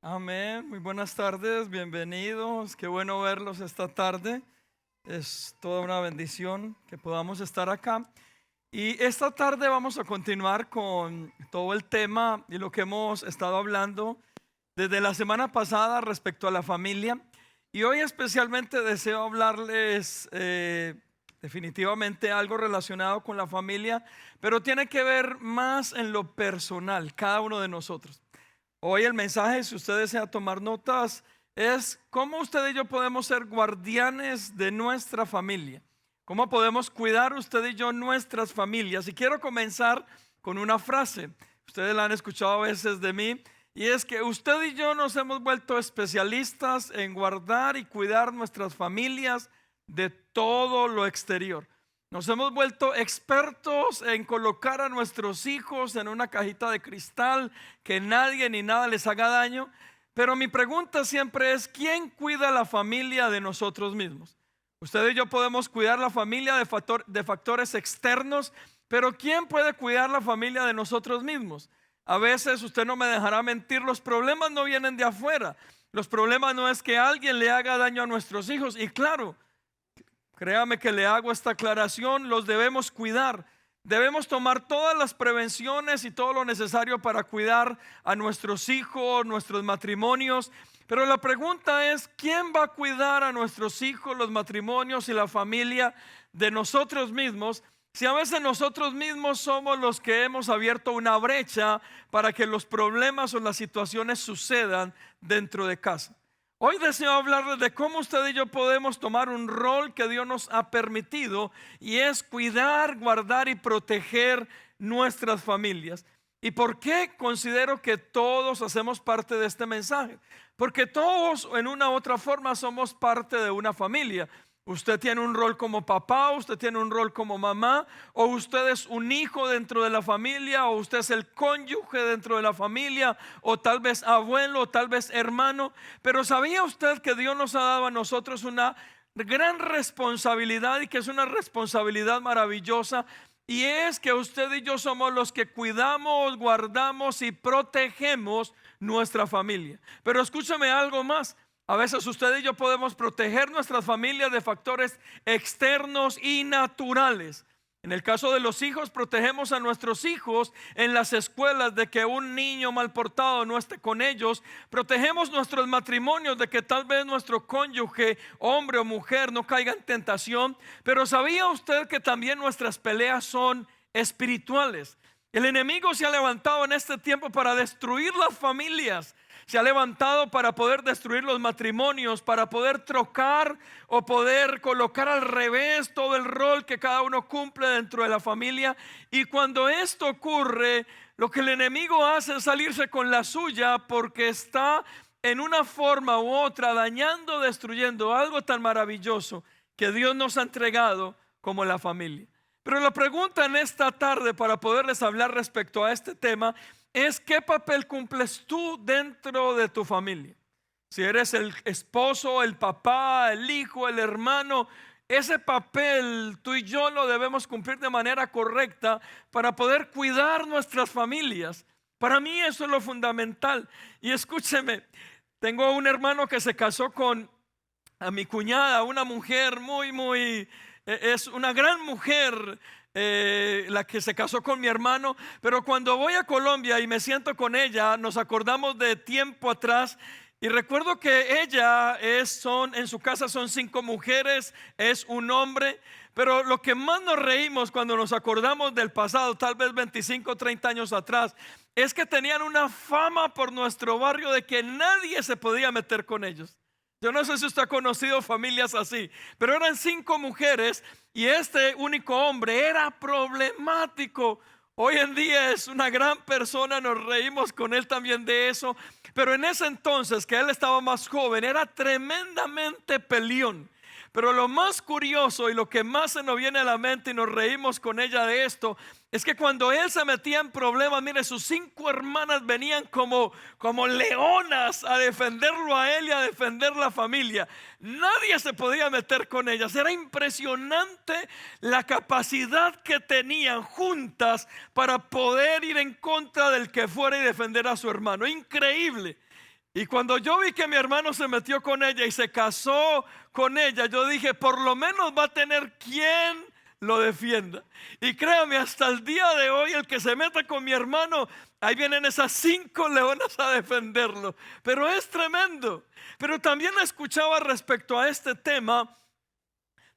Amén, muy buenas tardes, bienvenidos, qué bueno verlos esta tarde, es toda una bendición que podamos estar acá. Y esta tarde vamos a continuar con todo el tema y lo que hemos estado hablando desde la semana pasada respecto a la familia. Y hoy especialmente deseo hablarles definitivamente algo relacionado con la familia, pero tiene que ver más en lo personal, cada uno de nosotros. Hoy el mensaje, si usted desea tomar notas, es cómo usted y yo podemos ser guardianes de nuestra familia. Cómo podemos cuidar usted y yo nuestras familias. Y quiero comenzar con una frase. Ustedes la han escuchado a veces de mí. Y es que usted y yo nos hemos vuelto especialistas en guardar y cuidar nuestras familias de todo lo exterior. Nos hemos vuelto expertos en colocar a nuestros hijos en una cajita de cristal, que nadie ni nada les haga daño. Pero mi pregunta siempre es: ¿quién cuida la familia de nosotros mismos? Usted y yo podemos cuidar la familia de factores externos, pero ¿quién puede cuidar la familia de nosotros mismos? A veces, usted no me dejará mentir, los problemas no vienen de afuera. Los problemas no es que alguien le haga daño a nuestros hijos. Y claro, créame que le hago esta aclaración: los debemos cuidar. Debemos tomar todas las prevenciones y todo lo necesario para cuidar a nuestros hijos, nuestros matrimonios. Pero la pregunta es: ¿quién va a cuidar a nuestros hijos, los matrimonios y la familia de nosotros mismos? Si a veces nosotros mismos somos los que hemos abierto una brecha para que los problemas o las situaciones sucedan dentro de casa. Hoy deseo hablarles de cómo usted y yo podemos tomar un rol que Dios nos ha permitido, y es cuidar, guardar y proteger nuestras familias. ¿Y por qué considero que todos hacemos parte de este mensaje? Porque todos en una u otra forma somos parte de una familia. Usted tiene un rol como papá, usted tiene un rol como mamá, o usted es un hijo dentro de la familia, o usted es el cónyuge dentro de la familia, o tal vez abuelo, o tal vez hermano. Pero ¿sabía usted que Dios nos ha dado a nosotros una gran responsabilidad, y que es una responsabilidad maravillosa? Y es que usted y yo somos los que cuidamos, guardamos y protegemos nuestra familia. Pero escúchame algo más: a veces usted y yo podemos proteger nuestras familias de factores externos y naturales. En el caso de los hijos, protegemos a nuestros hijos en las escuelas de que un niño mal portado no esté con ellos. Protegemos nuestros matrimonios de que tal vez nuestro cónyuge, hombre o mujer, no caiga en tentación. Pero ¿sabía usted que también nuestras peleas son espirituales? El enemigo se ha levantado en este tiempo para destruir las familias. Se ha levantado para poder destruir los matrimonios, para poder trocar o poder colocar al revés todo el rol que cada uno cumple dentro de la familia. Y cuando esto ocurre, lo que el enemigo hace es salirse con la suya, porque está en una forma u otra dañando, destruyendo algo tan maravilloso que Dios nos ha entregado como la familia. Pero la pregunta en esta tarde, para poderles hablar respecto a este tema, es: ¿qué papel cumples tú dentro de tu familia? Si eres el esposo, el papá, el hijo, el hermano, ese papel tú y yo lo debemos cumplir de manera correcta para poder cuidar nuestras familias. Para mí eso es lo fundamental. Y escúcheme, tengo un hermano que se casó con a mi cuñada, una mujer es una gran mujer, la que se casó con mi hermano. Pero cuando voy a Colombia y me siento con ella, nos acordamos de tiempo atrás. Y recuerdo que ella en su casa son 5 mujeres, es un hombre. Pero lo que más nos reímos cuando nos acordamos del pasado, tal vez 25 o 30 años atrás, es que tenían una fama por nuestro barrio de que nadie se podía meter con ellos. Yo no sé si usted ha conocido familias así, pero eran 5 mujeres y este único hombre era problemático. Hoy en día es una gran persona, nos reímos con él también de eso. Pero en ese entonces, que él estaba más joven, era tremendamente peleón. Pero lo más curioso y lo que más se nos viene a la mente, y nos reímos con ella de esto, es que cuando él se metía en problemas, mire, sus 5 hermanas venían como leonas a defenderlo a él y a defender la familia. Nadie se podía meter con ellas. Era impresionante la capacidad que tenían juntas para poder ir en contra del que fuera y defender a su hermano. Increíble. Y cuando yo vi que mi hermano se metió con ella y se casó con ella, yo dije, por lo menos va a tener quien lo defienda. Y créame, hasta el día de hoy, el que se meta con mi hermano, ahí vienen esas 5 leonas a defenderlo. Pero es tremendo. Pero también escuchaba respecto a este tema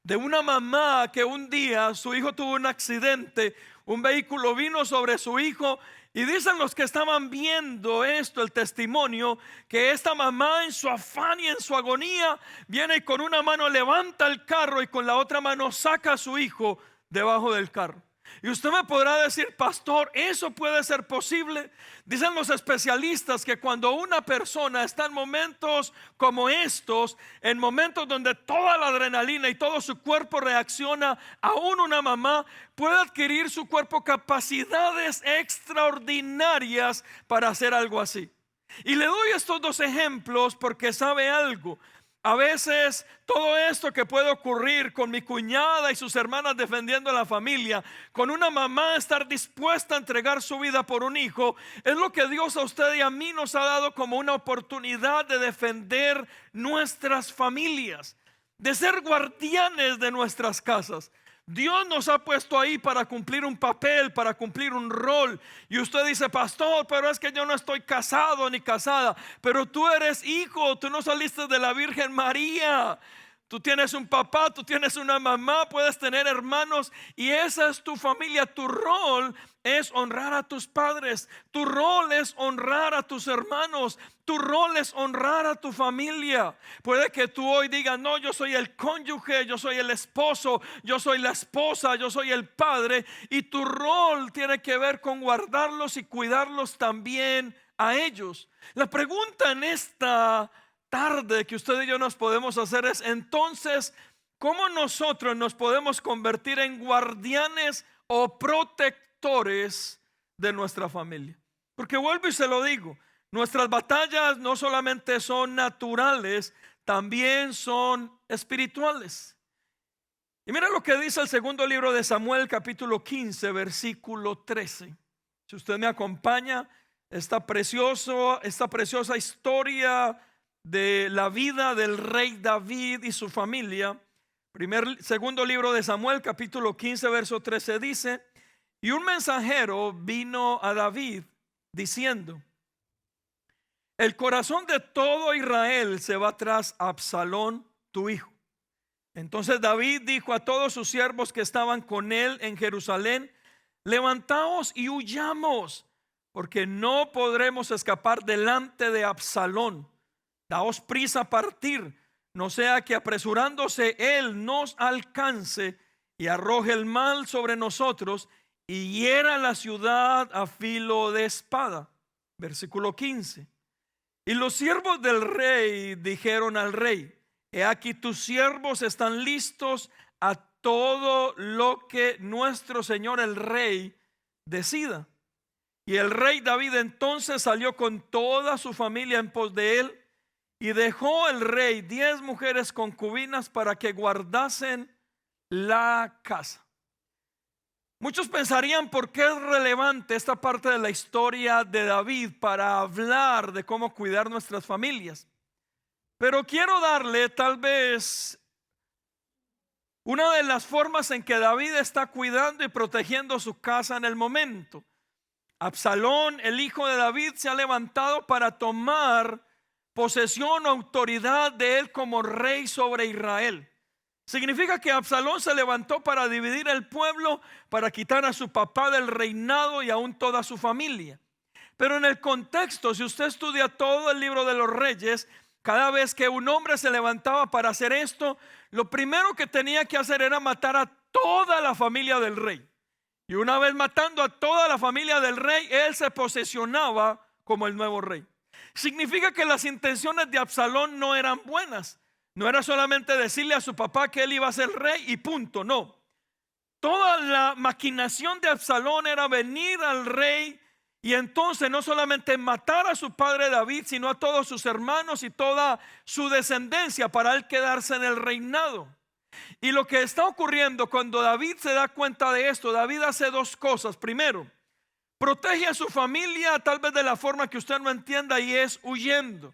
de una mamá que un día su hijo tuvo un accidente, un vehículo vino sobre su hijo. Y dicen los que estaban viendo esto, el testimonio, que esta mamá en su afán y en su agonía viene y con una mano levanta el carro y con la otra mano saca a su hijo debajo del carro. Y usted me podrá decir, pastor, ¿eso puede ser posible? Dicen los especialistas que cuando una persona está en momentos como estos, en momentos donde toda la adrenalina y todo su cuerpo reacciona, aún una mamá puede adquirir su cuerpo capacidades extraordinarias para hacer algo así. Y le doy estos 2 ejemplos porque sabe algo. A veces todo esto que puede ocurrir con mi cuñada y sus hermanas defendiendo a la familia, con una mamá estar dispuesta a entregar su vida por un hijo, es lo que Dios a usted y a mí nos ha dado como una oportunidad de defender nuestras familias, de ser guardianes de nuestras casas. Dios nos ha puesto ahí para cumplir un papel, para cumplir un rol. Y usted dice, pastor, pero es que yo no estoy casado ni casada. Pero tú eres hijo, tú no saliste de la Virgen María. Tú tienes un papá, tú tienes una mamá, puedes tener hermanos y esa es tu familia. Tu rol es honrar a tus padres, tu rol es honrar a tus hermanos, tu rol es honrar a tu familia. Puede que tú hoy digas, no, yo soy el cónyuge, yo soy el esposo, yo soy la esposa, yo soy el padre. Y tu rol tiene que ver con guardarlos y cuidarlos también a ellos. La pregunta en esta tarde que usted y yo nos podemos hacer es, entonces, ¿cómo nosotros nos podemos convertir en guardianes o protectores de nuestra familia? Porque vuelvo y se lo digo, nuestras batallas no solamente son naturales, también son espirituales. Y mira lo que dice el segundo libro de Samuel, capítulo 15, versículo 13. Si usted me acompaña, esta preciosa historia de la vida del rey David y su familia. Segundo libro de Samuel, capítulo 15, verso 13 dice: y un mensajero vino a David diciendo: el corazón de todo Israel se va tras Absalón, tu hijo. Entonces David dijo a todos sus siervos que estaban con él en Jerusalén: levantaos y huyamos, porque no podremos escapar delante de Absalón. Daos prisa a partir, no sea que apresurándose él nos alcance y arroje el mal sobre nosotros y hiera la ciudad a filo de espada. Versículo 15. Y los siervos del rey dijeron al rey: he aquí tus siervos están listos a todo lo que nuestro señor el rey decida. Y el rey David entonces salió con toda su familia en pos de él. Y dejó el rey 10 mujeres concubinas para que guardasen la casa. Muchos pensarían por qué es relevante esta parte de la historia de David para hablar de cómo cuidar nuestras familias. Pero quiero darle tal vez una de las formas en que David está cuidando y protegiendo su casa en el momento. Absalón, el hijo de David, se ha levantado para tomar posesión o autoridad de él como rey sobre Israel. Significa que Absalón se levantó para dividir el pueblo, para quitar a su papá del reinado y aún toda su familia. Pero en el contexto, si usted estudia todo el libro de los reyes, cada vez que un hombre se levantaba para hacer esto, lo primero que tenía que hacer era matar a toda la familia del rey. Y una vez matando a toda la familia del rey, él se posesionaba como el nuevo rey. Significa que las intenciones de Absalón no eran buenas. No era solamente decirle a su papá que él iba a ser rey y punto, no. Toda la maquinación de Absalón era venir al rey y entonces no solamente matar a su padre David, sino a todos sus hermanos y toda su descendencia para él quedarse en el reinado. Y lo que está ocurriendo cuando David se da cuenta de esto, David hace 2 cosas. Primero, protege a su familia tal vez de la forma que usted no entienda, y es huyendo.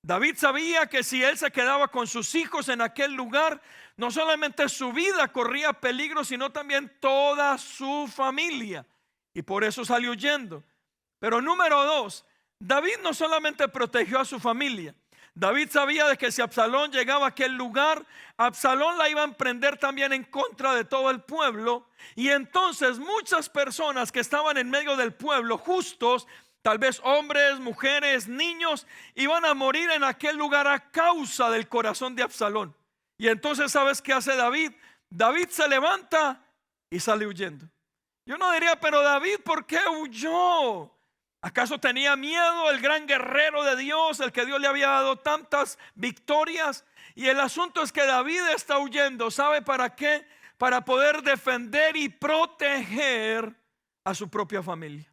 David sabía que si él se quedaba con sus hijos en aquel lugar, no solamente su vida corría peligro, sino también toda su familia. Y por eso salió huyendo. Pero número dos, David no solamente protegió a su familia. David sabía de que si Absalón llegaba a aquel lugar, Absalón la iba a emprender también en contra de todo el pueblo. Y entonces muchas personas que estaban en medio del pueblo, justos, tal vez hombres, mujeres, niños, iban a morir en aquel lugar a causa del corazón de Absalón. Y entonces, ¿sabes qué hace David? David se levanta y sale huyendo. Yo no diría, pero David, ¿por qué huyó? ¿Acaso tenía miedo el gran guerrero de Dios, el que Dios le había dado tantas victorias? Y el asunto es que David está huyendo. ¿Sabe para qué? Para poder defender y proteger a su propia familia.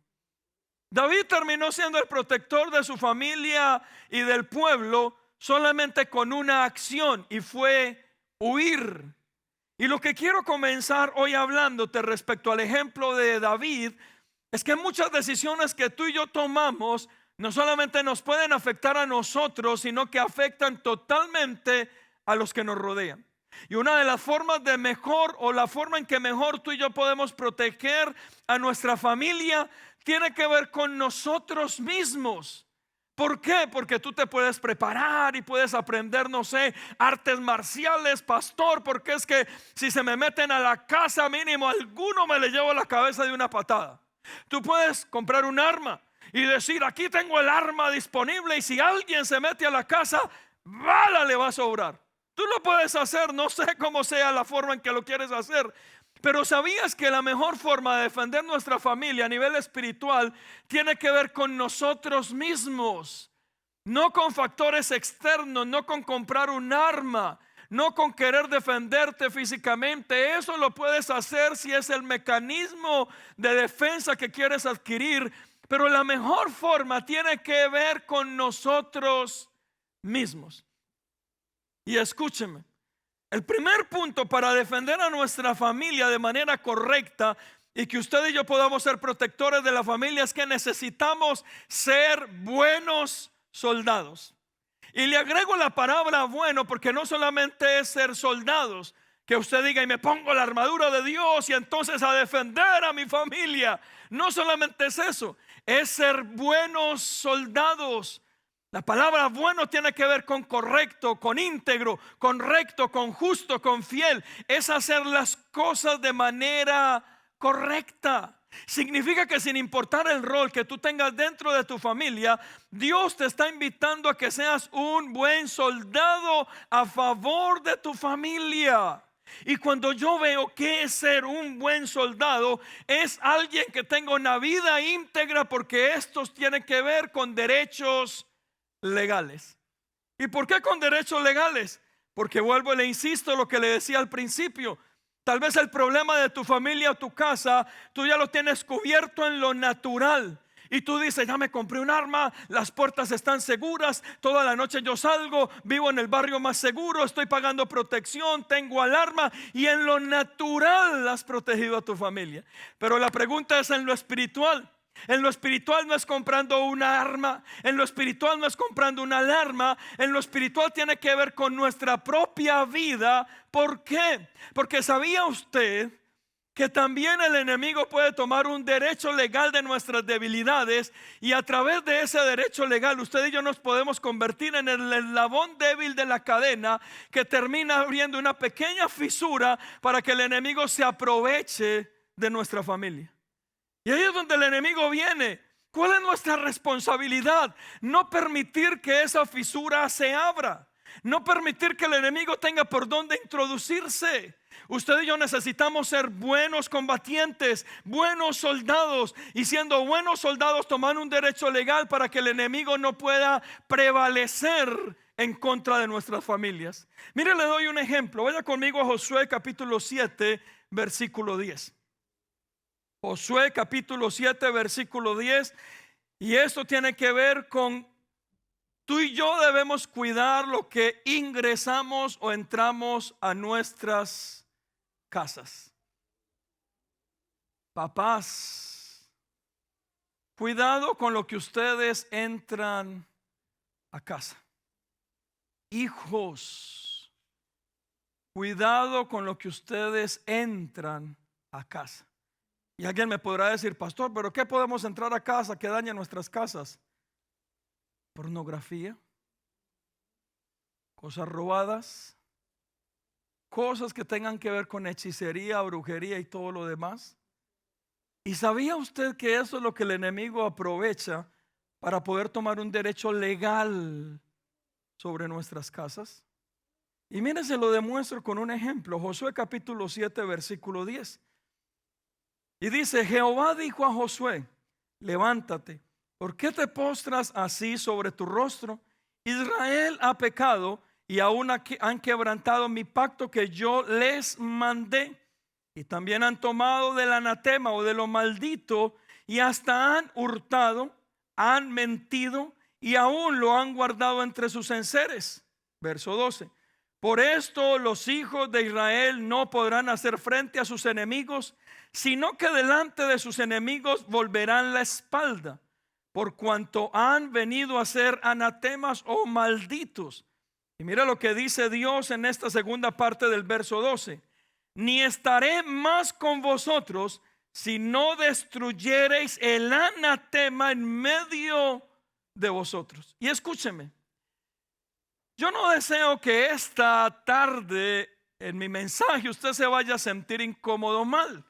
David terminó siendo el protector de su familia y del pueblo solamente con una acción, y fue huir. Y lo que quiero comenzar hoy hablándote respecto al ejemplo de David es que muchas decisiones que tú y yo tomamos no solamente nos pueden afectar a nosotros, sino que afectan totalmente a los que nos rodean. Y una de las formas de mejor, o la forma en que mejor tú y yo podemos proteger a nuestra familia, tiene que ver con nosotros mismos. ¿Por qué? Porque tú te puedes preparar y puedes aprender, no sé, artes marciales, pastor, porque es que si se me meten a la casa, mínimo alguno me le llevo la cabeza de una patada. Tú puedes comprar un arma y decir, aquí tengo el arma disponible, y si alguien se mete a la casa, bala le va a sobrar. Tú lo puedes hacer, no sé cómo sea la forma en que lo quieres hacer, pero ¿sabías que la mejor forma de defender nuestra familia a nivel espiritual tiene que ver con nosotros mismos? No con factores externos, no con comprar un arma, no con querer defenderte físicamente. Eso lo puedes hacer si es el mecanismo de defensa que quieres adquirir, pero la mejor forma tiene que ver con nosotros mismos. Y escúcheme, el primer punto para defender a nuestra familia de manera correcta y que usted y yo podamos ser protectores de la familia es que necesitamos ser buenos soldados. Y le agrego la palabra bueno porque no solamente es ser soldados, que usted diga y me pongo la armadura de Dios y entonces a defender a mi familia. No solamente es eso, es ser buenos soldados. La palabra bueno tiene que ver con correcto, con íntegro, con recto, con justo, con fiel. Es hacer las cosas de manera correcta. Significa que sin importar el rol que tú tengas dentro de tu familia, Dios te está invitando a que seas un buen soldado a favor de tu familia. Y cuando yo veo que es ser un buen soldado, es alguien que tenga una vida íntegra, porque estos tienen que ver con derechos legales. ¿Y por qué con derechos legales? Porque vuelvo y le insisto lo que le decía al principio. Tal vez el problema de tu familia o tu casa, tú ya lo tienes cubierto en lo natural. Y tú dices, ya me compré un arma, las puertas están seguras, toda la noche yo salgo, vivo en el barrio más seguro, estoy pagando protección, tengo alarma, y en lo natural has protegido a tu familia. Pero la pregunta es en lo espiritual. En lo espiritual no es comprando una arma, en lo espiritual no es comprando una alarma, en lo espiritual tiene que ver con nuestra propia vida. ¿Por qué? Porque ¿sabía usted que también el enemigo puede tomar un derecho legal de nuestras debilidades, y a través de ese derecho legal usted y yo nos podemos convertir en el eslabón débil de la cadena que termina abriendo una pequeña fisura para que el enemigo se aproveche de nuestra familia? Y ahí es donde el enemigo viene. ¿Cuál es nuestra responsabilidad? No permitir que esa fisura se abra. No permitir que el enemigo tenga por dónde introducirse. Usted y yo necesitamos ser buenos combatientes, buenos soldados. Y siendo buenos soldados, tomar un derecho legal para que el enemigo no pueda prevalecer en contra de nuestras familias. Mire, le doy un ejemplo. Vaya conmigo a Josué capítulo 7, versículo 10. Josué capítulo 7 versículo 10. Y esto tiene que ver con tú y yo debemos cuidar lo que ingresamos o entramos a nuestras casas. Papás, cuidado con lo que ustedes entran a casa. hijos, cuidado con lo que ustedes entran a casa. Y alguien me podrá decir, pastor, ¿pero qué podemos entrar a casa que daña nuestras casas? Pornografía, cosas robadas, cosas que tengan que ver con hechicería, brujería y todo lo demás. ¿Y sabía usted que eso es lo que el enemigo aprovecha para poder tomar un derecho legal sobre nuestras casas? Y miren, se lo demuestro con un ejemplo. Josué capítulo 7 versículo 10. Y dice, Jehová dijo a Josué, levántate, ¿por qué te postras así sobre tu rostro? Israel ha pecado y aún han quebrantado mi pacto que yo les mandé. Y también han tomado del anatema o de lo maldito y hasta han hurtado, han mentido y aún lo han guardado entre sus enseres. Verso 12. Por esto los hijos de Israel no podrán hacer frente a sus enemigos, sino que delante de sus enemigos volverán la espalda, por cuanto han venido a ser anatemas o malditos. Y mira lo que dice Dios en esta segunda parte del verso 12. Ni estaré más con vosotros si no destruyereis el anatema en medio de vosotros. Y escúcheme, yo no deseo que esta tarde en mi mensaje usted se vaya a sentir incómodo o mal,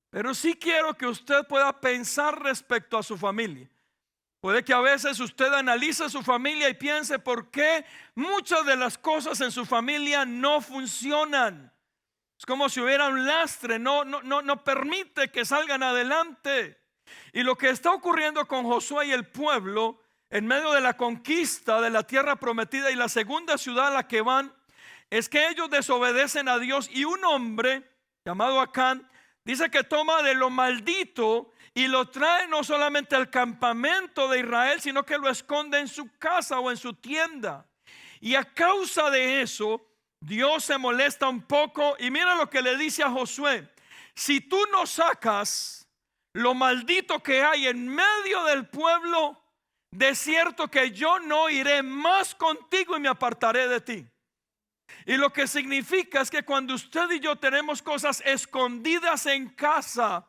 pero sí quiero que usted pueda pensar respecto a su familia. Puede que a veces usted analice su familia y piense por qué muchas de las cosas en su familia no funcionan. Es como si hubiera un lastre, no permite que salgan adelante. Y lo que está ocurriendo con Josué y el pueblo en medio de la conquista de la tierra prometida y la segunda ciudad a la que van, es que ellos desobedecen a Dios. Y un hombre llamado Acán dice que toma de lo maldito y lo trae no solamente al campamento de Israel, sino que lo esconde en su casa o en su tienda. Y a causa de eso, Dios se molesta un poco y mira lo que le dice a Josué: si tú no sacas lo maldito que hay en medio del pueblo, de cierto que yo no iré más contigo y me apartaré de ti. Y lo que significa es que cuando usted y yo tenemos cosas escondidas en casa,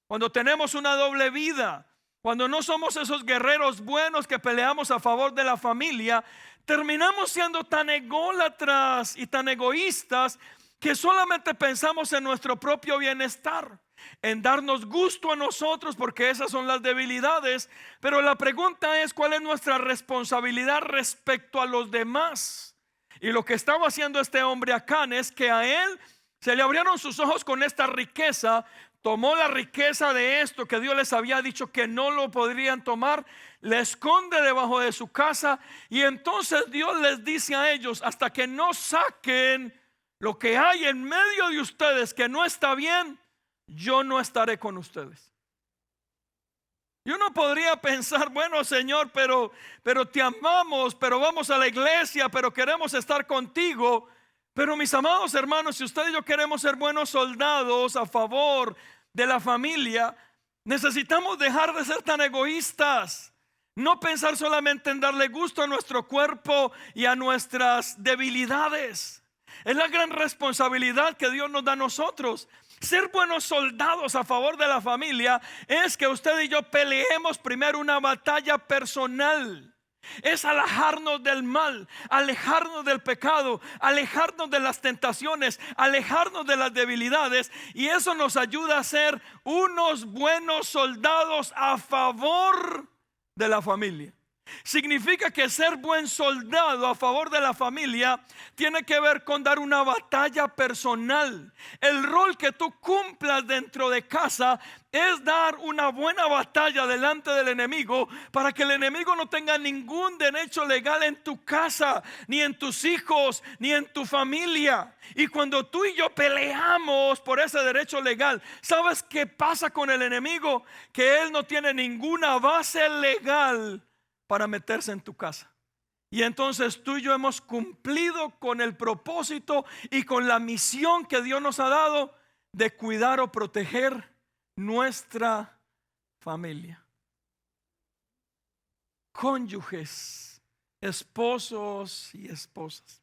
cuando tenemos una doble vida, cuando no somos esos guerreros buenos que peleamos a favor de la familia, terminamos siendo tan ególatras y tan egoístas que solamente pensamos en nuestro propio bienestar, en darnos gusto a nosotros, porque esas son las debilidades. Pero la pregunta es, ¿cuál es nuestra responsabilidad respecto a los demás? Y lo que estaba haciendo este hombre Acán es que a él se le abrieron sus ojos con esta riqueza. Tomó la riqueza de esto que Dios les había dicho que no lo podrían tomar, le esconde debajo de su casa. Y entonces Dios les dice a ellos: hasta que no saquen lo que hay en medio de ustedes que no está bien, yo no estaré con ustedes. Y uno podría pensar, bueno, Señor, pero te amamos, pero vamos a la iglesia, pero queremos estar contigo. Pero mis amados hermanos, si usted y yo queremos ser buenos soldados a favor de la familia, necesitamos dejar de ser tan egoístas. No pensar solamente en darle gusto a nuestro cuerpo y a nuestras debilidades. Es la gran responsabilidad que Dios nos da a nosotros. Ser buenos soldados a favor de la familia es que usted y yo peleemos primero una batalla personal. Es alejarnos del mal, alejarnos del pecado, alejarnos de las tentaciones, alejarnos de las debilidades. Y eso nos ayuda a ser unos buenos soldados a favor de la familia. Significa que ser buen soldado a favor de la familia tiene que ver con dar una batalla personal. El rol que tú cumplas dentro de casa es dar una buena batalla delante del enemigo, para que el enemigo no tenga ningún derecho legal en tu casa, ni en tus hijos, ni en tu familia. Y cuando tú y yo peleamos por ese derecho legal, ¿sabes qué pasa con el enemigo? Que él no tiene ninguna base legal para meterse en tu casa. Y entonces tú y yo hemos cumplido con el propósito y con la misión que Dios nos ha dado de cuidar o proteger nuestra familia. Cónyuges esposos y esposas.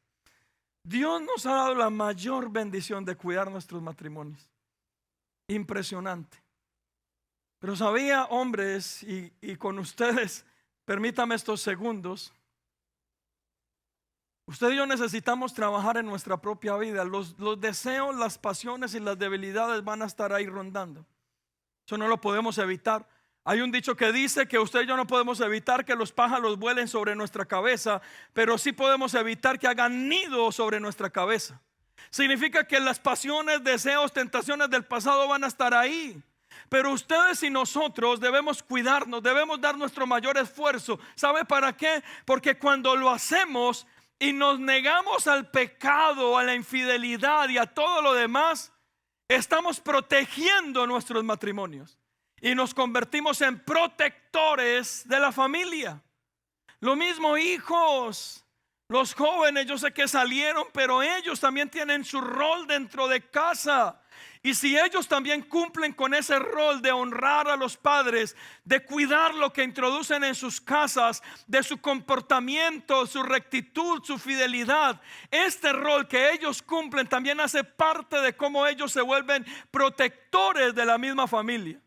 Dios nos ha dado la mayor bendición de cuidar nuestros matrimonios. Impresionante. Pero sabía, hombres, y con ustedes, permítame estos segundos. Usted y yo necesitamos trabajar en nuestra propia vida. Los deseos, las pasiones y las debilidades van a estar ahí rondando. Eso no lo podemos evitar. Hay un dicho que dice que usted y yo no podemos evitar que los pájaros vuelen sobre nuestra cabeza, pero sí podemos evitar que hagan nido sobre nuestra cabeza. Significa que las pasiones, deseos, tentaciones del pasado van a estar ahí. Pero ustedes y nosotros debemos cuidarnos, debemos dar nuestro mayor esfuerzo. ¿Sabe para qué? Porque cuando lo hacemos y nos negamos al pecado, a la infidelidad y a todo lo demás, estamos protegiendo nuestros matrimonios y nos convertimos en protectores de la familia. Lo mismo hijos, los jóvenes, yo sé que salieron, pero ellos también tienen su rol dentro de casa. Y si ellos también cumplen con ese rol de honrar a los padres, de cuidar lo que introducen en sus casas, de su comportamiento, su rectitud, su fidelidad, este rol que ellos cumplen también hace parte de cómo ellos se vuelven protectores de la misma familia.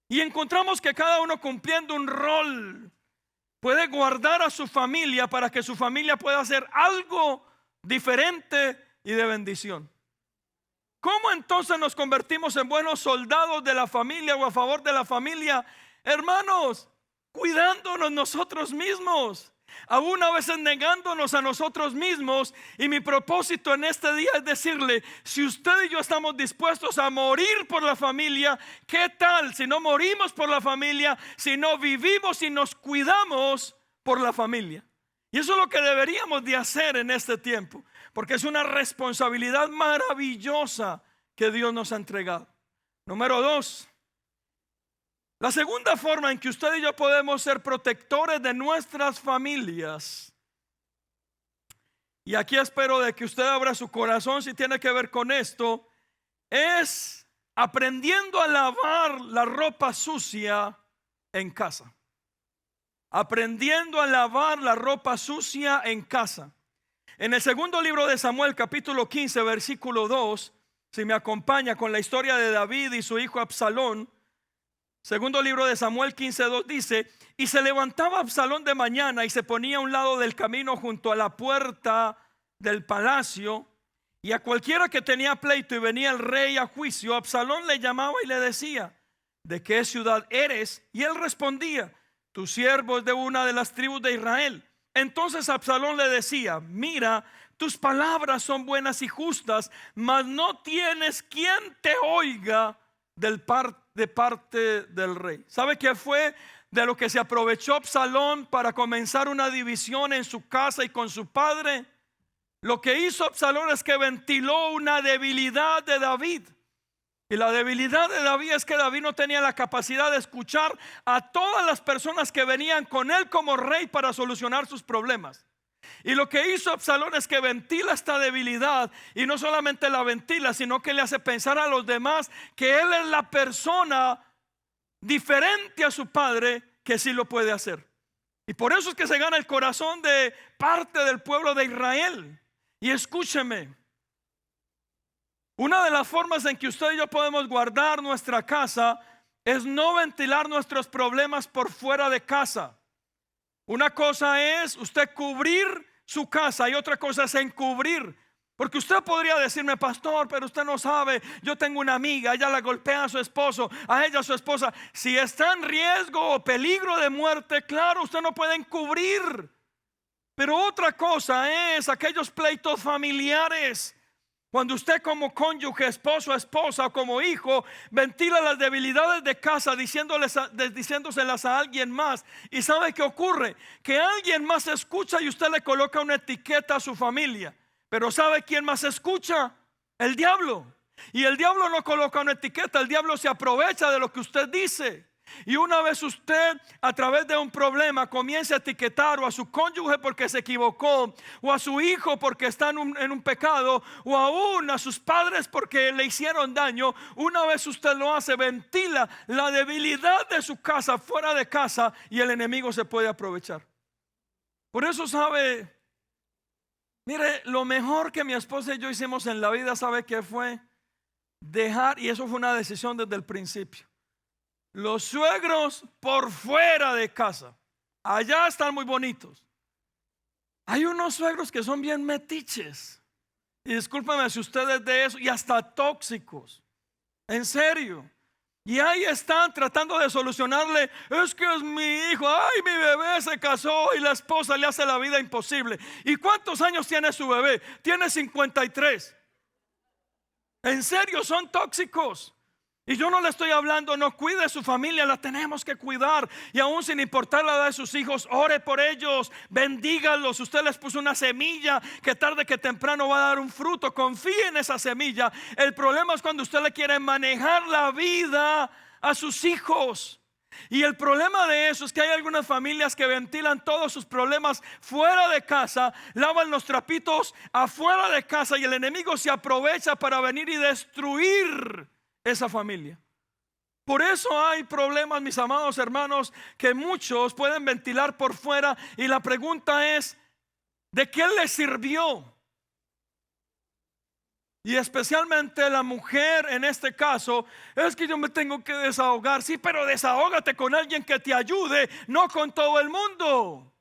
Y encontramos que cada uno cumpliendo un rol puede guardar a su familia para que su familia pueda hacer algo diferente y de bendición. ¿Cómo entonces nos convertimos en buenos soldados de la familia o a favor de la familia? Hermanos, cuidándonos nosotros mismos, aún a veces negándonos a nosotros mismos. Y mi propósito en este día es decirle, si usted y yo estamos dispuestos a morir por la familia, ¿qué tal si no morimos por la familia? Si no vivimos y nos cuidamos por la familia. Y eso es lo que deberíamos de hacer en este tiempo, porque es una responsabilidad maravillosa que Dios nos ha entregado. Número 2, la segunda forma en que usted y yo podemos ser protectores de nuestras familias, y aquí espero de que usted abra su corazón si tiene que ver con esto, es aprendiendo a lavar la ropa sucia en casa. Aprendiendo a lavar la ropa sucia en casa. En el segundo libro de Samuel, capítulo 15, versículo 2, si me acompaña con la historia de David y su hijo Absalón. Segundo libro de Samuel 15:2 dice: y se levantaba Absalón de mañana y se ponía a un lado del camino junto a la puerta del palacio, y a cualquiera que tenía pleito y venía el rey a juicio, Absalón le llamaba y le decía: ¿de qué ciudad eres? Y él respondía: tu siervo es de una de las tribus de Israel. Entonces Absalón le decía: mira, tus palabras son buenas y justas, mas no tienes quien te oiga de parte del rey. ¿Sabe qué fue de lo que se aprovechó Absalón para comenzar una división en su casa y con su padre? Lo que hizo Absalón es que ventiló una debilidad de David. Y la debilidad de David es que David no tenía la capacidad de escuchar a todas las personas que venían con él como rey para solucionar sus problemas. Y lo que hizo Absalón es que ventila esta debilidad, y no solamente la ventila, sino que le hace pensar a los demás que él es la persona diferente a su padre que sí lo puede hacer. Y por eso es que se gana el corazón de parte del pueblo de Israel. Y escúcheme, una de las formas en que usted y yo podemos guardar nuestra casa es no ventilar nuestros problemas por fuera de casa. Una cosa es usted cubrir su casa y otra cosa es encubrir. Porque usted podría decirme: pastor, pero usted no sabe, yo tengo una amiga, ella la golpea a su esposo, a ella a su esposa. Si está en riesgo o peligro de muerte, claro, usted no puede encubrir. Pero otra cosa es aquellos pleitos familiares, cuando usted como cónyuge, esposo, esposa o como hijo ventila las debilidades de casa diciéndoselas a alguien más. ¿Y sabe qué ocurre? Que alguien más escucha y usted le coloca una etiqueta a su familia. Pero ¿sabe quién más escucha? El diablo. Y el diablo no coloca una etiqueta, el diablo se aprovecha de lo que usted dice. Y una vez usted a través de un problema comienza a etiquetar o a su cónyuge porque se equivocó, o a su hijo porque está en un pecado, o aún a sus padres porque le hicieron daño, una vez usted lo hace, ventila la debilidad de su casa fuera de casa y el enemigo se puede aprovechar. Por eso sabe, mire, lo mejor que mi esposa y yo hicimos en la vida, ¿sabe qué fue? Dejar, y eso fue una decisión desde el principio, los suegros por fuera de casa. Allá están muy bonitos. Hay unos suegros que son bien metiches. Y discúlpeme si ustedes de eso, y hasta tóxicos. En serio. Y ahí están tratando de solucionarle. Es que es mi hijo. Ay, mi bebé se casó y la esposa le hace la vida imposible. ¿Y cuántos años tiene su bebé? Tiene 53. En serio, son tóxicos. Y yo no le estoy hablando, no cuide su familia, la tenemos que cuidar. Y aún sin importar la edad de sus hijos, ore por ellos, bendígalos. Usted les puso una semilla que tarde que temprano va a dar un fruto. Confíe en esa semilla. El problema es cuando usted le quiere manejar la vida a sus hijos. Y el problema de eso es que hay algunas familias que ventilan todos sus problemas fuera de casa, lavan los trapitos afuera de casa, y el enemigo se aprovecha para venir y destruir esa familia. Por eso hay problemas, mis amados hermanos, que muchos pueden ventilar por fuera, y la pregunta es, ¿de qué les sirvió? Y especialmente la mujer en este caso, es que yo me tengo que desahogar. Sí, pero desahógate con alguien que te ayude, no con todo el mundo.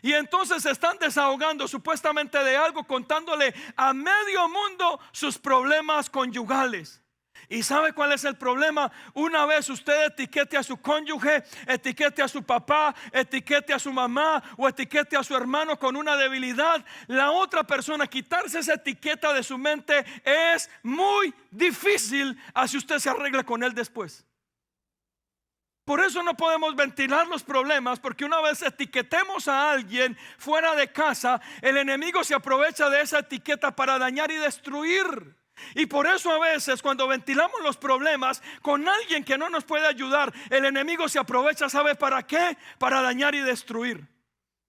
Y entonces se están desahogando supuestamente de algo, contándole a medio mundo sus problemas conyugales. ¿Y sabe cuál es el problema? Una vez usted etiquete a su cónyuge, etiquete a su papá, etiquete a su mamá o etiquete a su hermano con una debilidad, la otra persona, quitarse esa etiqueta de su mente es muy difícil, así usted se arregle con él después. Por eso no podemos ventilar los problemas, porque una vez etiquetemos a alguien fuera de casa, el enemigo se aprovecha de esa etiqueta para dañar y destruir. Y por eso a veces cuando ventilamos los problemas con alguien que no nos puede ayudar, el enemigo se aprovecha, ¿sabe para qué? Para dañar y destruir.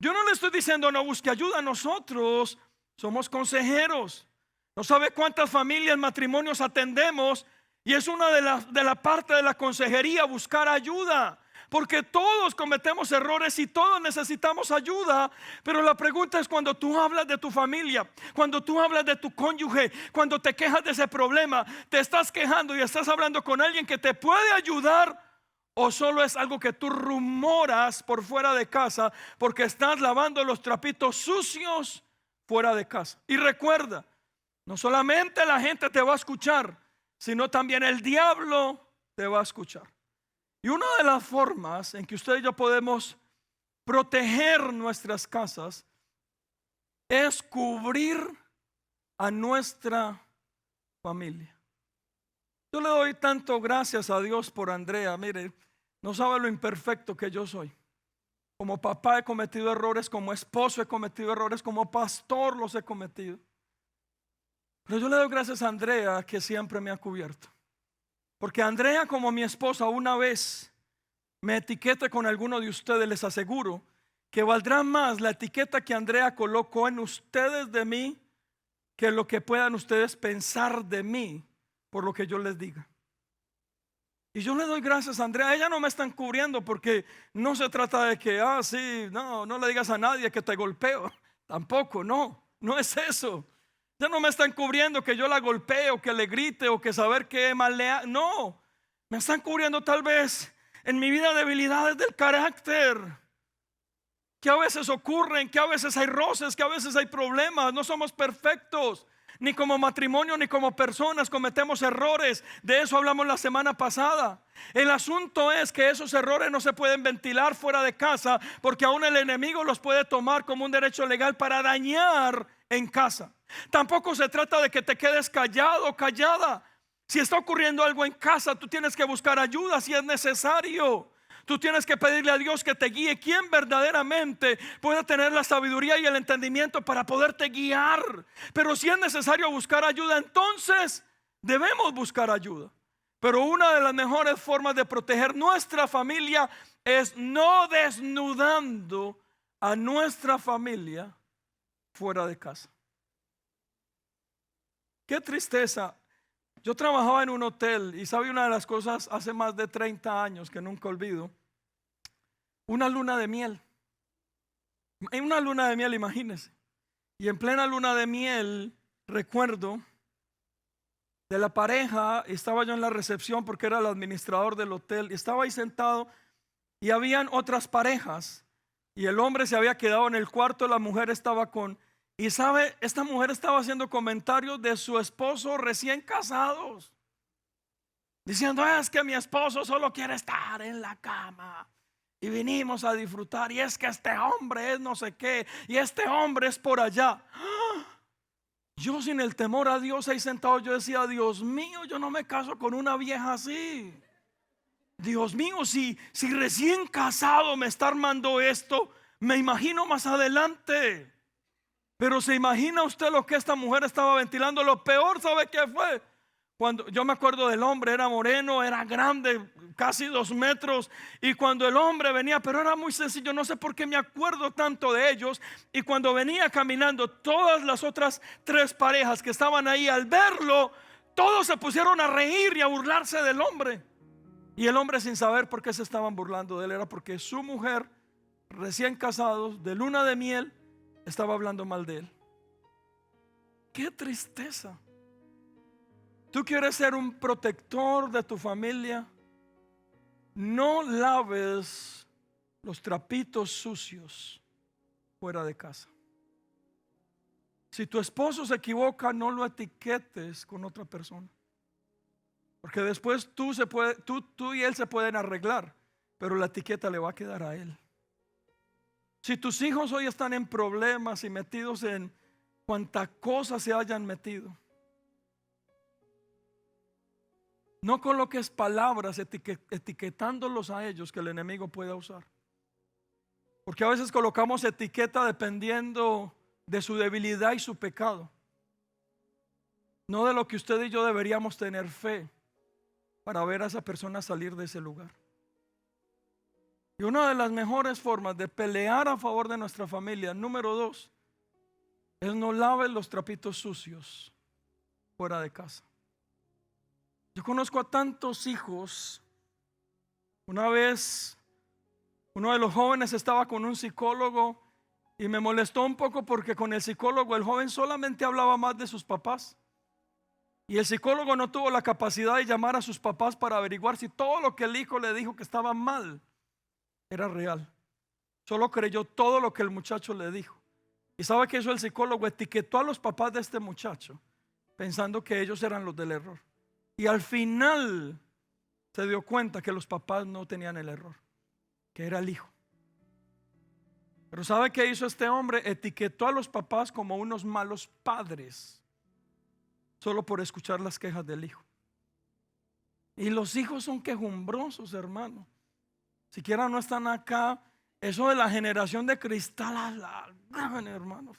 Yo no le estoy diciendo no busque ayuda, nosotros somos consejeros. No sabe cuántas familias, matrimonios atendemos, y es una de la parte de la consejería buscar ayuda. Porque todos cometemos errores y todos necesitamos ayuda. Pero la pregunta es, cuando tú hablas de tu familia, cuando tú hablas de tu cónyuge, cuando te quejas de ese problema, ¿te estás quejando y estás hablando con alguien que te puede ayudar? ¿O solo es algo que tú rumoras por fuera de casa porque estás lavando los trapitos sucios fuera de casa? Y recuerda, no solamente la gente te va a escuchar, sino también el diablo te va a escuchar. Y una de las formas en que usted y yo podemos proteger nuestras casas es cubrir a nuestra familia. Yo le doy tanto gracias a Dios por Andrea. Mire, no sabe lo imperfecto que yo soy. Como papá he cometido errores, como esposo he cometido errores, como pastor los he cometido. Pero yo le doy gracias a Andrea, que siempre me ha cubierto. Porque Andrea, como mi esposa, una vez me etiquete con alguno de ustedes, les aseguro que valdrá más la etiqueta que Andrea colocó en ustedes de mí que lo que puedan ustedes pensar de mí por lo que yo les diga. Y yo le doy gracias a Andrea. Ella no me está encubriendo, porque no se trata de que, sí, no le digas a nadie que te golpeo. Tampoco, no es eso. Ya no me están cubriendo que yo la golpee o que le grite o que saber qué mal le haga. No, me están cubriendo tal vez en mi vida debilidades del carácter, que a veces ocurren, que a veces hay roces, que a veces hay problemas. No somos perfectos, ni como matrimonio ni como personas, cometemos errores. De eso hablamos la semana pasada. El asunto es que esos errores no se pueden ventilar fuera de casa, porque aún el enemigo los puede tomar como un derecho legal para dañar en casa. Tampoco se trata de que te quedes callado o callada. Si está ocurriendo algo en casa, tú tienes que buscar ayuda si es necesario. Tú tienes que pedirle a Dios que te guíe. ¿Quién verdaderamente puede tener la sabiduría y el entendimiento para poderte guiar? Pero si es necesario buscar ayuda, entonces debemos buscar ayuda. Pero una de las mejores formas de proteger nuestra familia es no desnudando a nuestra familia fuera de casa. Qué tristeza. Yo trabajaba en un hotel y sabe una de las cosas hace más de 30 años que nunca olvido. Una luna de miel. En una luna de miel, imagínense. Y en plena luna de miel, recuerdo de la pareja, estaba yo en la recepción porque era el administrador del hotel, y estaba ahí sentado y habían otras parejas y el hombre se había quedado en el cuarto, la mujer estaba con, y sabe, esta mujer estaba haciendo comentarios de su esposo recién casados, diciendo: es que mi esposo solo quiere estar en la cama y vinimos a disfrutar, y es que este hombre es no sé qué, y este hombre es por allá. Yo, sin el temor a Dios ahí sentado, yo decía: Dios mío, yo no me caso con una vieja así. Dios mío, si recién casado me está armando esto, me imagino más adelante. Pero se imagina usted lo que esta mujer estaba ventilando. Lo peor, ¿sabe qué fue? Cuando yo me acuerdo del hombre, era moreno, era grande, casi 2 metros. Y cuando el hombre venía, pero era muy sencillo, no sé por qué me acuerdo tanto de ellos. Y cuando venía caminando, todas las otras 3 parejas que estaban ahí, al verlo, todos se pusieron a reír y a burlarse del hombre. Y el hombre, sin saber por qué se estaban burlando de él, era porque su mujer, recién casados, de luna de miel, estaba hablando mal de él. Qué tristeza. Tú quieres ser un protector de tu familia, no laves los trapitos sucios fuera de casa. Si tu esposo se equivoca, no lo etiquetes con otra persona, porque después tú y él se pueden arreglar, pero la etiqueta le va a quedar a él. Si tus hijos hoy están en problemas y metidos en cuanta cosa se hayan metido, no coloques palabras etiquetándolos a ellos que el enemigo pueda usar. Porque a veces colocamos etiqueta dependiendo de su debilidad y su pecado, no de lo que usted y yo deberíamos tener fe para ver a esa persona salir de ese lugar. Y una de las mejores formas de pelear a favor de nuestra familia, número 2, es no laves los trapitos sucios fuera de casa. Yo conozco a tantos hijos. Una vez uno de los jóvenes estaba con un psicólogo y me molestó un poco porque con el psicólogo el joven solamente hablaba más de sus papás. Y el psicólogo no tuvo la capacidad de llamar a sus papás para averiguar si todo lo que el hijo le dijo que estaba mal era real. Solo creyó todo lo que el muchacho le dijo. ¿Y sabe qué hizo el psicólogo? Etiquetó a los papás de este muchacho pensando que ellos eran los del error. Y al final se dio cuenta que los papás no tenían el error, que era el hijo. Pero ¿sabe qué hizo este hombre? Etiquetó a los papás como unos malos padres, solo por escuchar las quejas del hijo. Y los hijos son quejumbrosos, hermano. Siquiera no están acá. Eso de la generación de cristal, hermanos.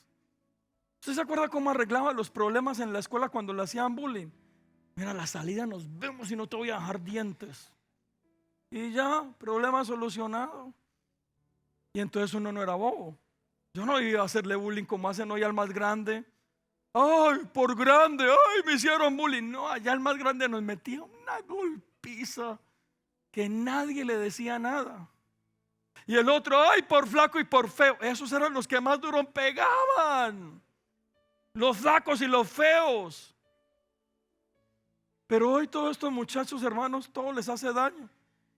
¿Usted se acuerda cómo arreglaba los problemas en la escuela cuando le hacían bullying? Mira, a la salida nos vemos y no te voy a dejar dientes. Y ya, problema solucionado. Y entonces uno no era bobo. Yo no iba a hacerle bullying como hacen hoy al más grande. Ay, por grande, ay, me hicieron bullying. No, allá el más grande nos metía una golpiza que nadie le decía nada. Y el otro, ay, por flaco y por feo. Esos eran los que más duro pegaban. Los flacos y los feos. Pero hoy todos estos muchachos, hermanos, todo les hace daño.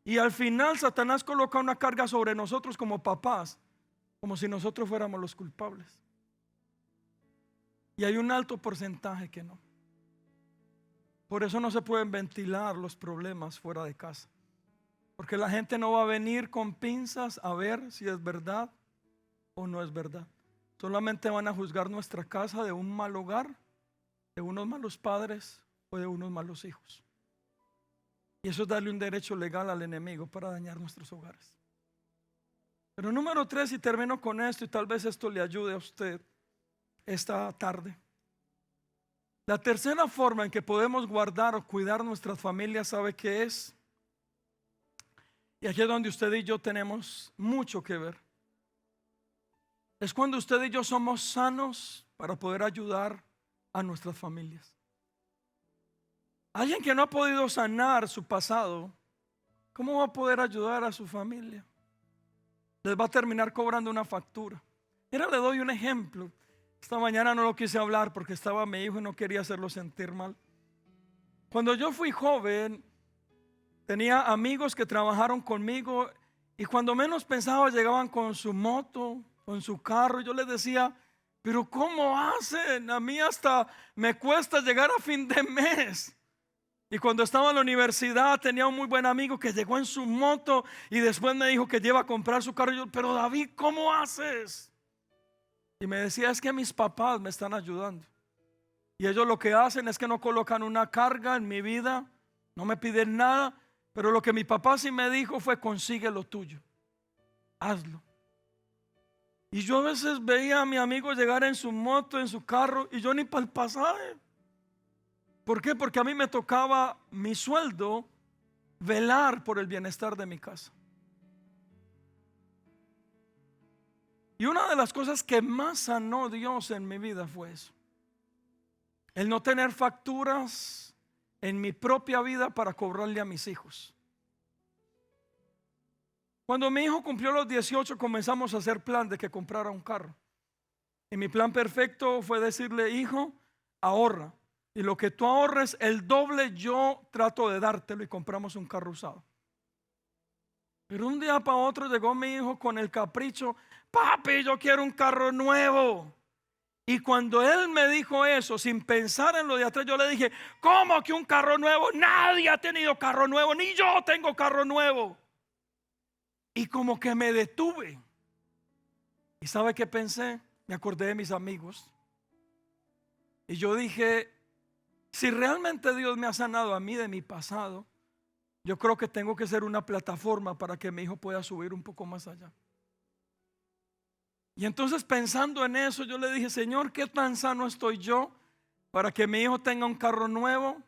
Y al final Satanás coloca una carga sobre nosotros como papás, como si nosotros fuéramos los culpables. Y hay un alto porcentaje que no. Por eso no se pueden ventilar los problemas fuera de casa. Porque la gente no va a venir con pinzas a ver si es verdad o no es verdad. Solamente van a juzgar nuestra casa de un mal hogar, de unos malos padres o de unos malos hijos. Y eso es darle un derecho legal al enemigo para dañar nuestros hogares. Pero número 3, y termino con esto, y tal vez esto le ayude a usted esta tarde. La tercera forma en que podemos guardar o cuidar nuestras familias, ¿sabe qué es? Y aquí es donde usted y yo tenemos mucho que ver. Es cuando usted y yo somos sanos para poder ayudar a nuestras familias. Alguien que no ha podido sanar su pasado, ¿cómo va a poder ayudar a su familia? Les va a terminar cobrando una factura. Mira, le doy un ejemplo. Esta mañana no lo quise hablar porque estaba mi hijo y no quería hacerlo sentir mal. Cuando yo fui joven, tenía amigos que trabajaron conmigo y cuando menos pensaba llegaban con su moto, con su carro. Yo les decía, pero ¿cómo hacen? A mí hasta me cuesta llegar a fin de mes. Y cuando estaba en la universidad tenía un muy buen amigo que llegó en su moto y después me dijo que lleva a comprar su carro. Y yo, pero David, ¿cómo haces? Y me decía, es que mis papás me están ayudando. Y ellos lo que hacen es que no colocan una carga en mi vida, no me piden nada. Pero lo que mi papá sí me dijo fue, consigue lo tuyo, hazlo. Y yo a veces veía a mi amigo llegar en su moto, en su carro, y yo ni para el pasaje. ¿Por qué? Porque a mí me tocaba mi sueldo velar por el bienestar de mi casa. Y una de las cosas que más sanó Dios en mi vida fue eso. El no tener facturas en mi propia vida para cobrarle a mis hijos. Cuando mi hijo cumplió los 18 comenzamos a hacer plan de que comprara un carro. Y mi plan perfecto fue decirle, hijo, ahorra. Y lo que tú ahorres, el doble yo trato de dártelo y compramos un carro usado. Pero un día para otro llegó mi hijo con el capricho, papi, yo quiero un carro nuevo. Y cuando él me dijo eso, sin pensar en lo de atrás, yo le dije, ¿cómo que un carro nuevo? Nadie ha tenido carro nuevo, ni yo tengo carro nuevo. Y como que me detuve. ¿Y sabe qué pensé? Me acordé de mis amigos. Y yo dije, si realmente Dios me ha sanado a mí de mi pasado, yo creo que tengo que ser una plataforma para que mi hijo pueda subir un poco más allá. Y entonces pensando en eso, yo le dije, Señor, ¿qué tan sano estoy yo para que mi hijo tenga un carro nuevo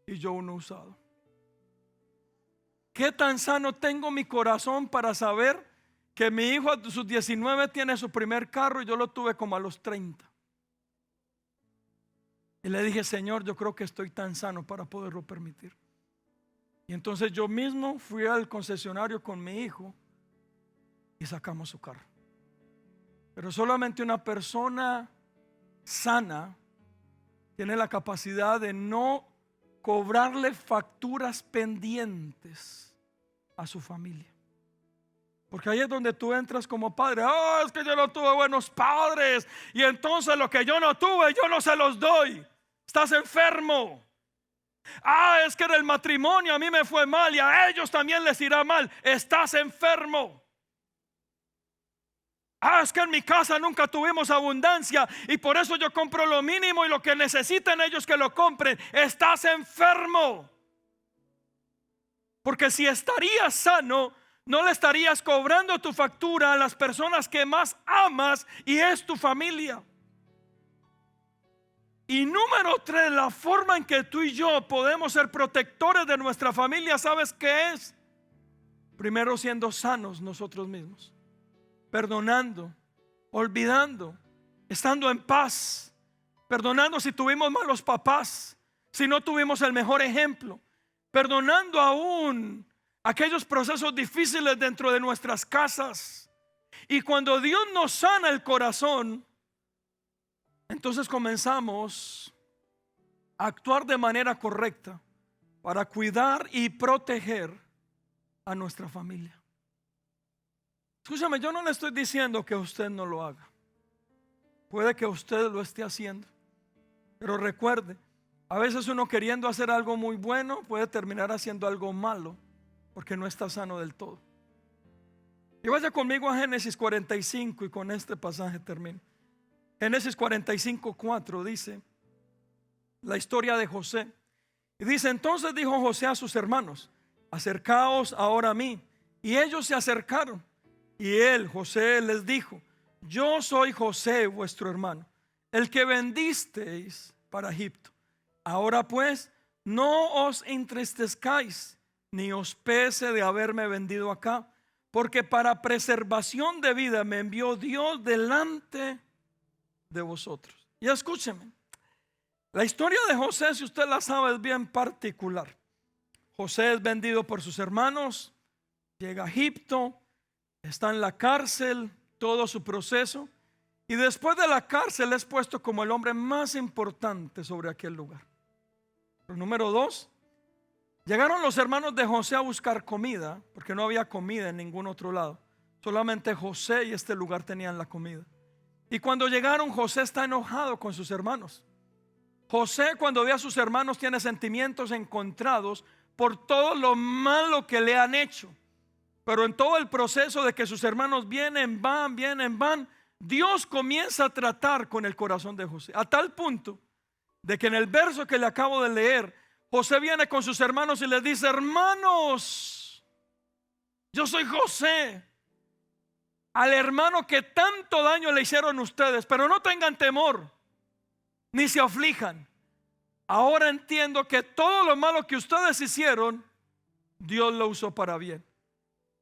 y yo uno usado? ¿Qué tan sano tengo mi corazón para saber que mi hijo a sus 19 tiene su primer carro y yo lo tuve como a los 30? Y le dije, Señor, yo creo que estoy tan sano para poderlo permitir. Y entonces yo mismo fui al concesionario con mi hijo y sacamos su carro. Pero solamente una persona sana tiene la capacidad de no cobrarle facturas pendientes a su familia. Porque ahí es donde tú entras como padre. Oh, es que yo no tuve buenos padres y entonces lo que yo no tuve yo no se los doy. Estás enfermo. Ah, es que en el matrimonio a mí me fue mal y a ellos también les irá mal. Estás enfermo. Ah, es que en mi casa nunca tuvimos abundancia y por eso yo compro lo mínimo y lo que necesitan ellos que lo compren. Estás enfermo. Porque si estarías sano, no le estarías cobrando tu factura a las personas que más amas y es tu familia. Y número 3, la forma en que tú y yo podemos ser protectores de nuestra familia, ¿sabes qué es? Primero siendo sanos nosotros mismos, perdonando, olvidando, estando en paz, perdonando si tuvimos malos papás, si no tuvimos el mejor ejemplo, perdonando aún aquellos procesos difíciles dentro de nuestras casas. Y cuando Dios nos sana el corazón, entonces comenzamos a actuar de manera correcta para cuidar y proteger a nuestra familia. Escúchame, yo no le estoy diciendo que usted no lo haga. Puede que usted lo esté haciendo, pero recuerde, a veces uno queriendo hacer algo muy bueno puede terminar haciendo algo malo porque no está sano del todo. Y vaya conmigo a Génesis 45 y con este pasaje termino. Génesis 45:4 dice la historia de José. Y dice, entonces dijo José a sus hermanos, acercaos ahora a mí. Y ellos se acercaron. Y él, José, les dijo, yo soy José, vuestro hermano, el que vendisteis para Egipto. Ahora pues, no os entristezcáis, ni os pese de haberme vendido acá, porque para preservación de vida me envió Dios delante de vosotros. Y escúcheme, la historia de José, si usted la sabe, es bien particular. José es vendido por sus hermanos, llega a Egipto, está en la cárcel, todo su proceso. Y después de la cárcel es puesto como el hombre más importante sobre aquel lugar. Pero número 2, llegaron los hermanos de José a buscar comida, porque no había comida en ningún otro lado. Solamente José y este lugar tenían la comida. Y cuando llegaron, José está enojado con sus hermanos. José, cuando ve a sus hermanos, tiene sentimientos encontrados por todo lo malo que le han hecho. Pero en todo el proceso de que sus hermanos vienen, van, Dios comienza a tratar con el corazón de José, a tal punto de que en el verso que le acabo de leer, José viene con sus hermanos y les dice: hermanos, yo soy José, al hermano que tanto daño le hicieron ustedes, pero no tengan temor, ni se aflijan. Ahora entiendo que todo lo malo que ustedes hicieron, Dios lo usó para bien.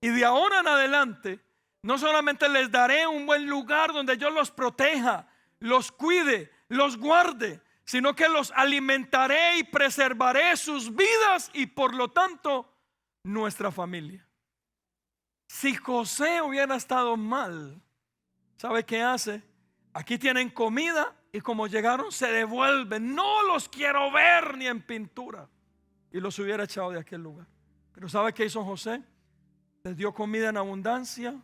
Y de ahora en adelante, no solamente les daré un buen lugar donde yo los proteja, los cuide, los guarde, sino que los alimentaré y preservaré sus vidas y por lo tanto nuestra familia. Si José hubiera estado mal, ¿sabe qué hace? Aquí tienen comida y como llegaron se devuelven. No los quiero ver ni en pintura. Y los hubiera echado de aquel lugar. Pero ¿sabe qué hizo José? Les dio comida en abundancia,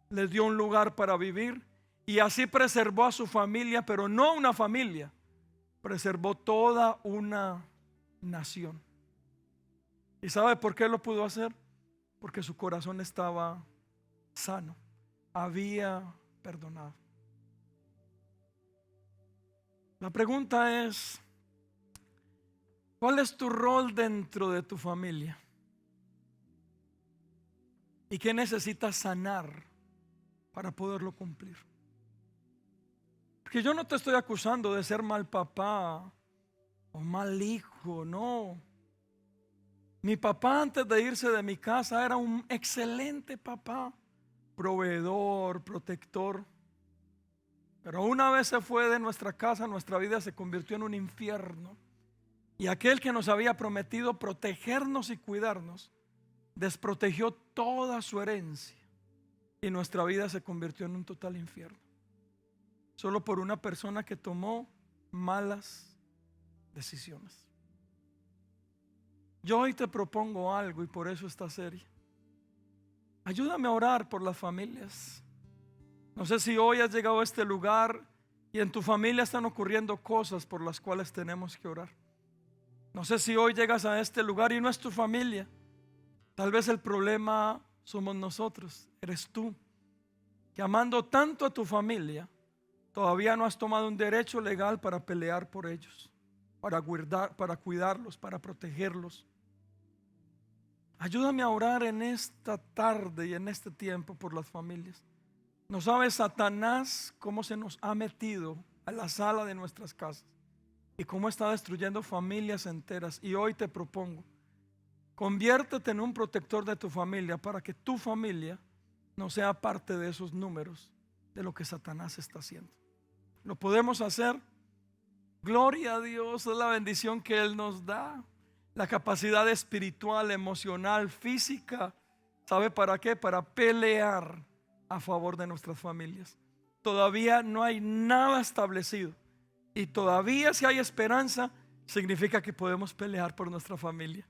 les dio un lugar para vivir y así preservó a su familia, pero no una familia, preservó toda una nación. ¿Y sabe por qué lo pudo hacer? Porque su corazón estaba sano, había perdonado. La pregunta es: ¿cuál es tu rol dentro de tu familia? ¿Y qué necesitas sanar para poderlo cumplir? Porque yo no te estoy acusando de ser mal papá o mal hijo, no. Mi papá, antes de irse de mi casa, era un excelente papá, proveedor, protector. Pero una vez se fue de nuestra casa, nuestra vida se convirtió en un infierno. Y aquel que nos había prometido protegernos y cuidarnos, desprotegió toda su herencia y nuestra vida se convirtió en un total infierno, solo por una persona que tomó malas decisiones. Yo hoy te propongo algo y por eso esta serie. Ayúdame a orar por las familias. No sé si hoy has llegado a este lugar y en tu familia están ocurriendo cosas por las cuales tenemos que orar. No sé si hoy llegas a este lugar y no es tu familia. Tal vez el problema somos nosotros, eres tú, que amando tanto a tu familia, todavía no has tomado un derecho legal para pelear por ellos, para cuidarlos, para protegerlos. Ayúdame a orar en esta tarde y en este tiempo por las familias. No sabe Satanás cómo se nos ha metido a la sala de nuestras casas y cómo está destruyendo familias enteras. Y hoy te propongo: conviértete en un protector de tu familia para que tu familia no sea parte de esos números de lo que Satanás está haciendo. ¿Lo podemos hacer? Gloria a Dios, es la bendición que Él nos da. La capacidad espiritual, emocional, física. ¿Sabe para qué? Para pelear a favor de nuestras familias. Todavía no hay nada establecido. Y todavía si hay esperanza, significa que podemos pelear por nuestra familia.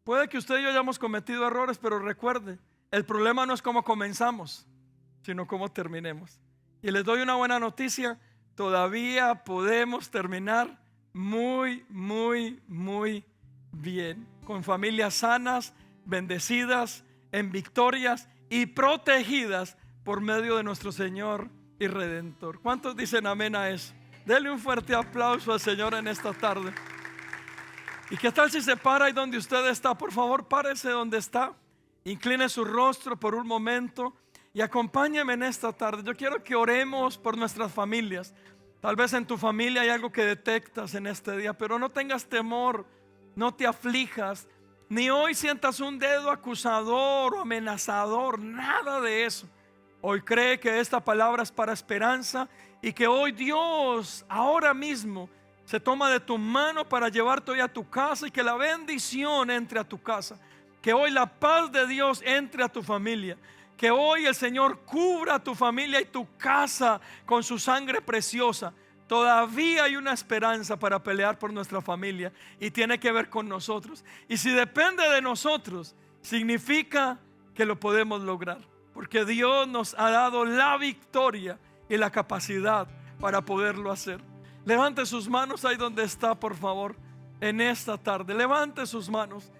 Puede que usted y yo hayamos cometido errores, pero recuerde, el problema no es cómo comenzamos, sino cómo terminemos. Y les doy una buena noticia: todavía podemos terminar muy bien, con familias sanas, bendecidas, en victorias y protegidas por medio de nuestro Señor y Redentor. ¿Cuántos dicen amén a eso? Denle un fuerte aplauso al Señor en esta tarde. ¿Y qué tal si se para ahí donde usted está? Por favor, párese donde está, incline su rostro por un momento y acompáñeme en esta tarde. Yo quiero que oremos por nuestras familias. Tal vez en tu familia hay algo que detectas en este día, pero no tengas temor, no te aflijas, ni hoy sientas un dedo acusador o amenazador, nada de eso. Hoy cree que esta palabra es para esperanza y que hoy Dios ahora mismo se toma de tu mano para llevarte hoy a tu casa y que la bendición entre a tu casa. Que hoy la paz de Dios entre a tu familia. Que hoy el Señor cubra tu familia y tu casa con su sangre preciosa. Todavía hay una esperanza para pelear por nuestra familia y tiene que ver con nosotros. Y si depende de nosotros, significa que lo podemos lograr, porque Dios nos ha dado la victoria y la capacidad para poderlo hacer. Levante sus manos ahí donde está, por favor, en esta tarde. Levante sus manos.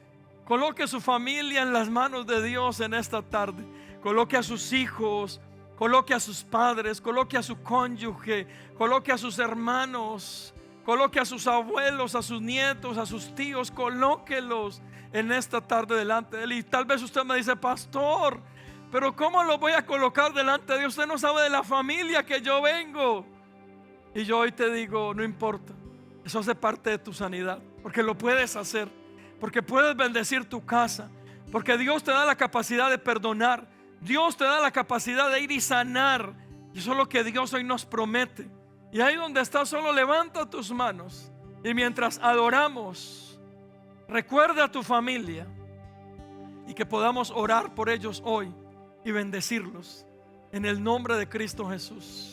Coloque su familia en las manos de Dios en esta tarde. Coloque a sus hijos, coloque a sus padres, coloque a su cónyuge, coloque a sus hermanos, coloque a sus abuelos, a sus nietos, a sus tíos. Colóquelos en esta tarde delante de Él. Y tal vez usted me dice: pastor, pero ¿cómo lo voy a colocar delante de Dios? Usted no sabe de la familia que yo vengo. Y yo hoy te digo: no importa, eso hace parte de tu sanidad, porque lo puedes hacer, porque puedes bendecir tu casa, porque Dios te da la capacidad de perdonar, Dios te da la capacidad de ir y sanar. Y eso es lo que Dios hoy nos promete. Y ahí donde estás, solo levanta tus manos, y mientras adoramos, recuerda a tu familia, y que podamos orar por ellos hoy y bendecirlos en el nombre de Cristo Jesús.